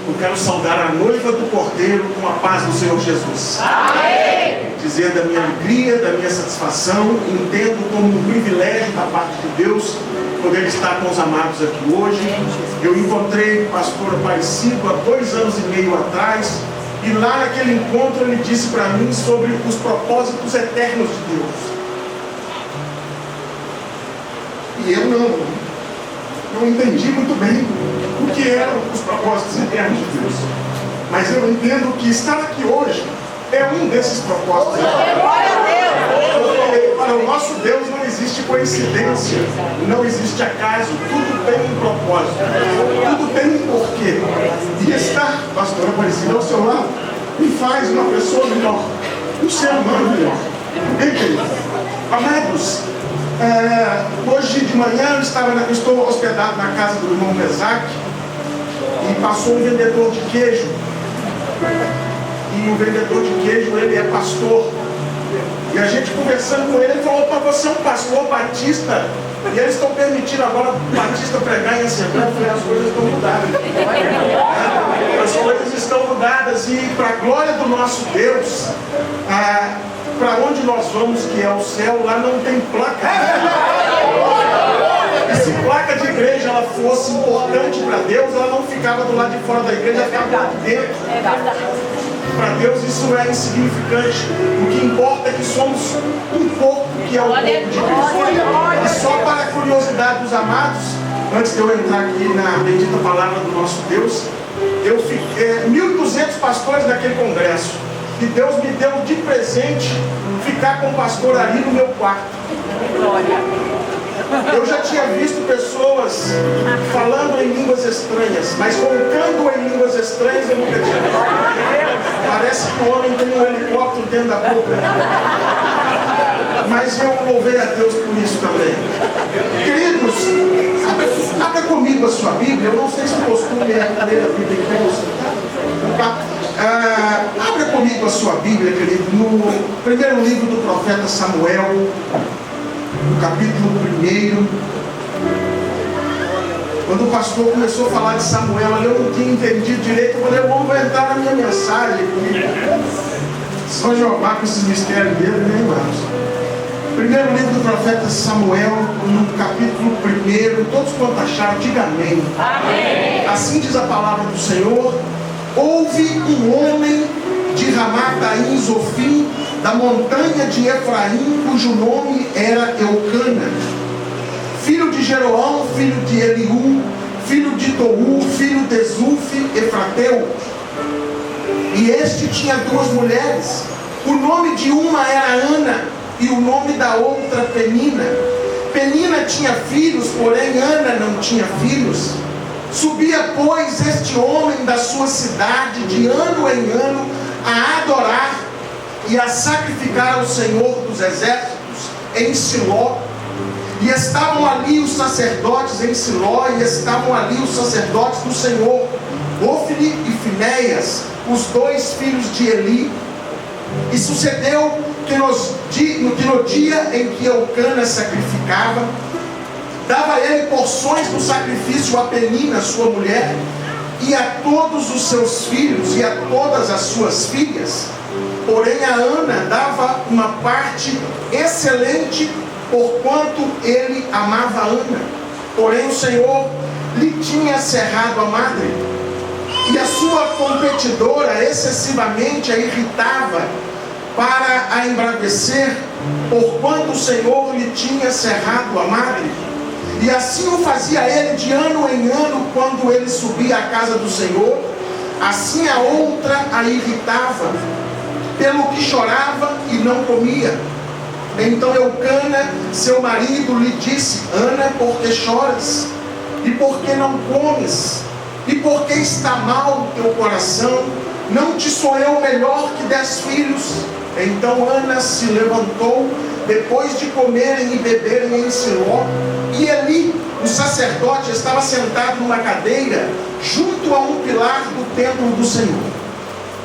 Eu quero saudar a noiva do Cordeiro com a paz do Senhor Jesus. Amém. Dizer da minha alegria, da minha satisfação, entendo como um privilégio da parte de Deus poder estar com os amados aqui hoje. Eu encontrei o pastor Aparecido há 2 anos e meio atrás, e lá naquele encontro ele disse para mim sobre os propósitos eternos de Deus. E eu não entendi muito bem o que eram os propósitos eternos de Deus. Mas eu entendo que estar aqui hoje é um desses propósitos. Porque para o nosso Deus não existe coincidência, não existe acaso, tudo tem um propósito, tudo tem um porquê. E estar, pastor Aparecido, ao seu lado me faz uma pessoa melhor, um ser humano melhor. Bem, amados, hoje de manhã eu estou hospedado na casa do irmão Mesaque, e passou um vendedor de queijo. E o vendedor de queijo, ele é pastor. E a gente conversando com ele, ele falou: opa, você é um pastor batista, e eles estão permitindo agora o batista pregar em assembleia. Eu falei: as coisas estão mudadas. As coisas estão mudadas, e para a glória do nosso Deus, para onde nós vamos, que é o céu, lá não tem placa. E se placa de igreja ela fosse importante para Deus, ela não ficava do lado de fora da igreja, ela ficava lá dentro. Para Deus isso é insignificante. O que importa é que somos um corpo, que é o corpo de Cristo. E só para a curiosidade dos amados, antes de eu entrar aqui na bendita palavra do nosso Deus, eu fiquei 1.200 pastores naquele congresso, e Deus me deu de presente ficar com o pastor ali no meu quarto. Eu já tinha visto pessoas falando em línguas estranhas, mas colocando em línguas estranhas eu nunca tinha visto. Parece que o homem tem um helicóptero dentro da boca. Mas eu louvei a Deus por isso também. Queridos, abra comigo a sua Bíblia. Eu não sei se o costume é ler a Bíblia em pé. Abra comigo a sua Bíblia, querido, no primeiro livro do profeta Samuel, no capítulo 1. Quando o pastor começou a falar de Samuel, eu não tinha entendido direito. Eu falei: eu vou entrar na minha mensagem aqui. Só Jeová com esses mistérios dele, né, irmãos? Primeiro livro do profeta Samuel, no capítulo 1. Todos quanto acharam, diga amém. Amém. Assim diz a palavra do Senhor: houve um homem de Ramataim Zofim, da montanha de Efraim, cujo nome era Eucana, filho de Jeroão, filho de Eliú, filho de Tou, filho de Zuf, Efrateu. E este tinha 2 mulheres. O nome de uma era Ana, e o nome da outra Penina. Penina tinha filhos, porém Ana não tinha filhos. Subia, pois, este homem da sua cidade de ano em ano a adorar e a sacrificar ao Senhor dos Exércitos em Siló. E estavam ali os sacerdotes em Siló, e estavam ali os sacerdotes do Senhor, Ofni e Finéias, os 2 filhos de Eli. E sucedeu que no dia em que Eucana sacrificava, dava ele porções do sacrifício a Penina, sua mulher, e a todos os seus filhos e a todas as suas filhas. Porém a Ana dava uma parte excelente, porquanto ele amava a Ana. Porém o Senhor lhe tinha cerrado a madre, e a sua competidora excessivamente a irritava para a embravecer, porquanto o Senhor lhe tinha cerrado a madre. E assim o fazia ele de ano em ano, quando ele subia à casa do Senhor. Assim a outra a irritava, pelo que chorava e não comia. Então Eucana, seu marido, lhe disse: Ana, por que choras? E por que não comes? E por que está mal o teu coração? Não te sou eu melhor que 10 filhos? Então Ana se levantou, depois de comerem e beberem em Siló, e Eli, o sacerdote, estava sentado numa cadeira, junto a um pilar do templo do Senhor.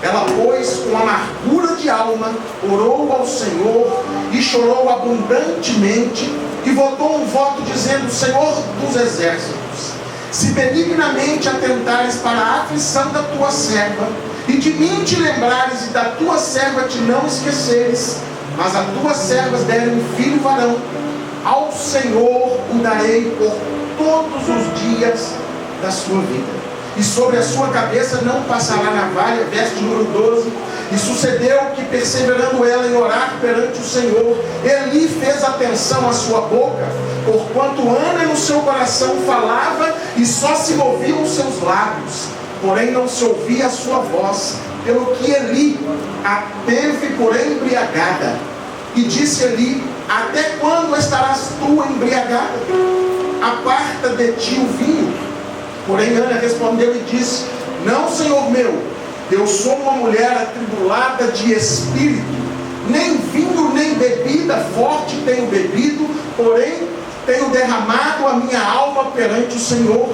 Ela, pois, com amargura de alma, orou ao Senhor e chorou abundantemente, e votou um voto dizendo: Senhor dos exércitos, se benignamente atentares para a aflição da tua serva, e de mim te lembrares, e da tua serva te não esqueceres, mas a tuas servas derem um filho varão, ao Senhor o darei por todos os dias da sua vida, e sobre a sua cabeça não passará navalha. Verso número 12. E sucedeu que, perseverando ela em orar perante o Senhor, Eli fez atenção à sua boca, porquanto Ana no seu coração falava, e só se moviam os seus lábios, porém não se ouvia a sua voz, pelo que Eli a teve por embriagada. E disse Eli: até quando estarás tu embriagada? Aparta de ti o vinho. Porém Ana respondeu e disse: não, Senhor meu, eu sou uma mulher atribulada de espírito, nem vinho nem bebida forte tenho bebido, porém tenho derramado a minha alma perante o Senhor.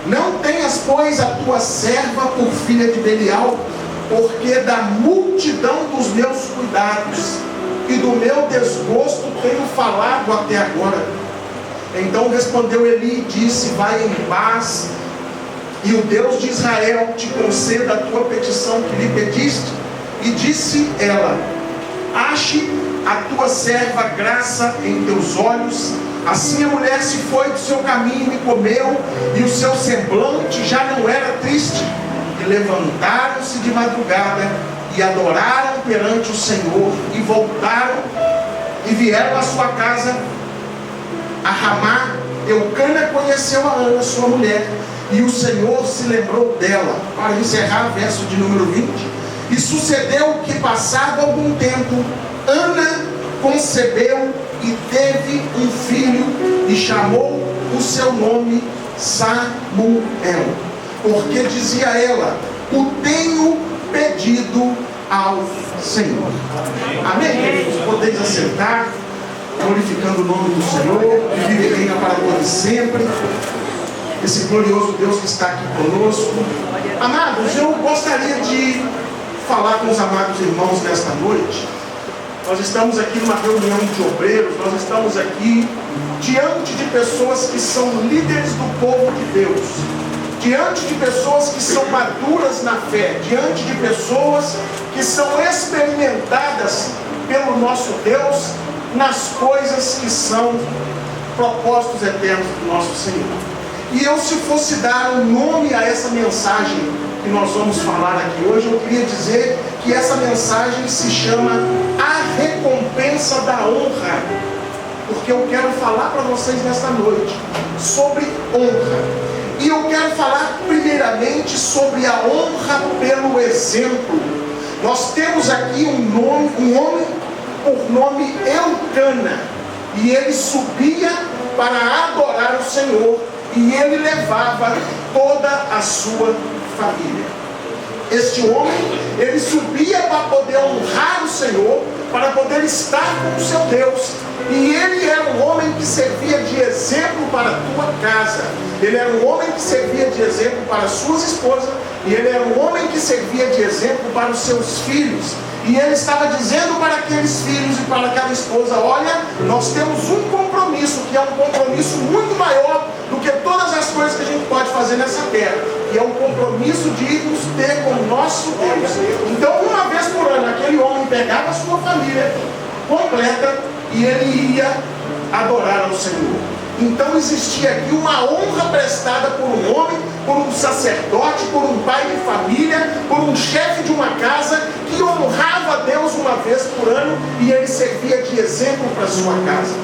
Não tenhas, pois, a tua serva por filha de Belial, porque da multidão dos meus cuidados e do meu desgosto tenho falado até agora. Então respondeu Eli e disse: vai em paz, e o Deus de Israel te conceda a tua petição que lhe pediste. E disse ela: ache a tua serva graça em teus olhos. Assim a mulher se foi do seu caminho e comeu, e o seu semblante já não era triste. E levantaram-se de madrugada e adoraram perante o Senhor, e voltaram e vieram à sua casa a Ramá. Eucana conheceu a Ana, sua mulher, e o Senhor se lembrou dela. Para encerrar, verso de número 20. E sucedeu que, passado algum tempo, Ana concebeu e teve um filho, e chamou o seu nome Samuel, porque dizia ela: o tenho pedido ao Senhor. Amém? Podeis assentar, glorificando o nome do Senhor, que vive e reina para todos sempre. Esse glorioso Deus que está aqui conosco. Amados, eu gostaria de falar com os amados irmãos nesta noite. Nós estamos aqui numa reunião de obreiros, nós estamos aqui diante de pessoas que são líderes do povo de Deus, diante de pessoas que são maduras na fé, diante de pessoas que são experimentadas pelo nosso Deus nas coisas que são propósitos eternos do nosso Senhor. E eu, se fosse dar um nome a essa mensagem que nós vamos falar aqui hoje, eu queria dizer que essa mensagem se chama A Recompensa da Honra, porque eu quero falar para vocês nesta noite sobre honra. E eu quero falar primeiramente sobre a honra pelo exemplo. Nós temos aqui um homem por nome Eucana, e ele subia para adorar o Senhor, e ele levava toda a sua família. Este homem, ele subia para poder honrar o Senhor, para poder estar com o seu Deus. E ele era um homem que servia de exemplo para a tua casa. Ele era um homem que servia de exemplo para as suas esposas. E ele era um homem que servia de exemplo para os seus filhos. E ele estava dizendo para aqueles filhos e para aquela esposa: olha, nós temos um compromisso, que é um compromisso muito maior do que todas as coisas que a gente pode fazer nessa terra, e é um compromisso de nos ter com o nosso Deus. Então, uma vez por ano, aquele homem pegava a sua família completa e ele ia adorar ao Senhor. Então existia aqui uma honra prestada por um homem, por um sacerdote, por um pai de família, por um chefe de uma casa, que honrava a Deus uma vez por ano, e ele servia de exemplo para a sua casa.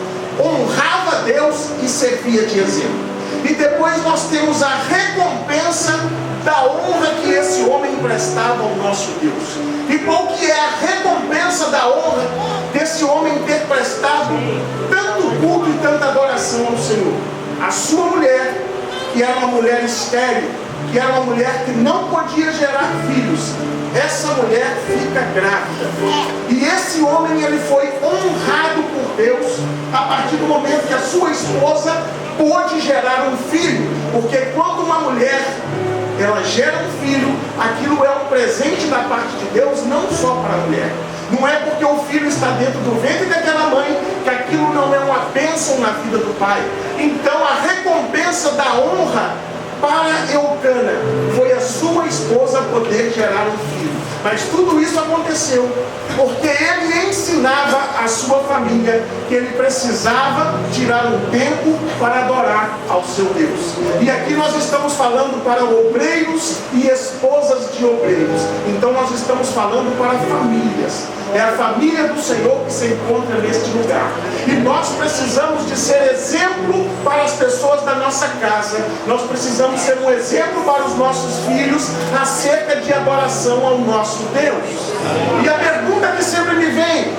Honrava a Deus e servia de exemplo. E depois nós temos a recompensa da honra que esse homem prestava ao nosso Deus. E qual que é a recompensa da honra desse homem ter prestado tanto culto e tanta adoração ao Senhor? A sua mulher, que era uma mulher estéril, que era uma mulher que não podia gerar filhos, essa mulher fica grávida. E esse homem, ele foi honrado por Deus a partir do momento que a sua esposa pôde gerar um filho. Porque quando uma mulher, ela gera um filho, aquilo é um presente da parte de Deus, não só para a mulher. Não é porque o filho está dentro do ventre daquela mãe que aquilo não é uma bênção na vida do pai. Então a recompensa da honra para Eucana foi a sua esposa poder gerar um filho. Mas tudo isso aconteceu porque ele ensinava a sua família que ele precisava tirar um tempo para adorar ao seu Deus. E aqui nós estamos falando para obreiros e esposas de obreiros. Então nós estamos falando para famílias. É a família do Senhor que se encontra neste lugar. E nós precisamos de ser exemplo para as pessoas da nossa casa. Nós precisamos ser um exemplo para os nossos filhos acerca de adoração ao nosso Deus. E a pergunta que sempre me vem: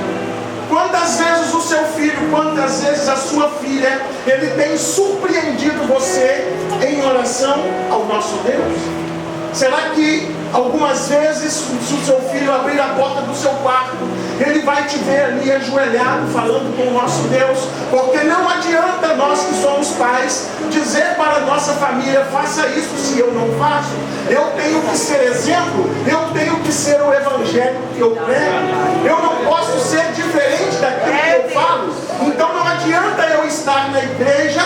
quantas vezes o seu filho, quantas vezes a sua filha, ele tem surpreendido você em oração ao nosso Deus? Será que algumas vezes, se o seu filho abrir a porta do seu quarto, ele vai te ver ali ajoelhado, falando com o nosso Deus? Porque não adianta nós que somos pais dizer para a nossa família: faça isso, se eu não faço. Eu tenho que ser exemplo, eu tenho que ser o evangelho que eu prego. Eu não posso ser diferente daquilo que eu falo. Então não adianta eu estar na igreja,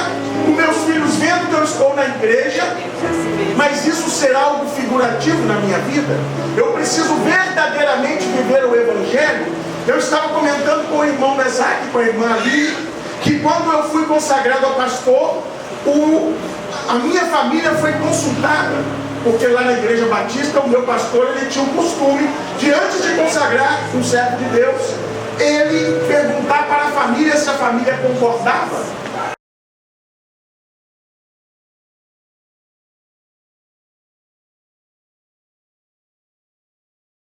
com meus filhos vendo que eu estou na igreja, mas isso será algo figurativo na minha vida. Eu preciso verdadeiramente viver o evangelho. Eu estava comentando com o irmão Mesaque, com a irmã Ali, que quando eu fui consagrado ao pastor, a minha família foi consultada, porque lá na igreja batista o meu pastor, ele tinha o costume de, antes de consagrar um servo de Deus, ele perguntar para a família se a família concordava.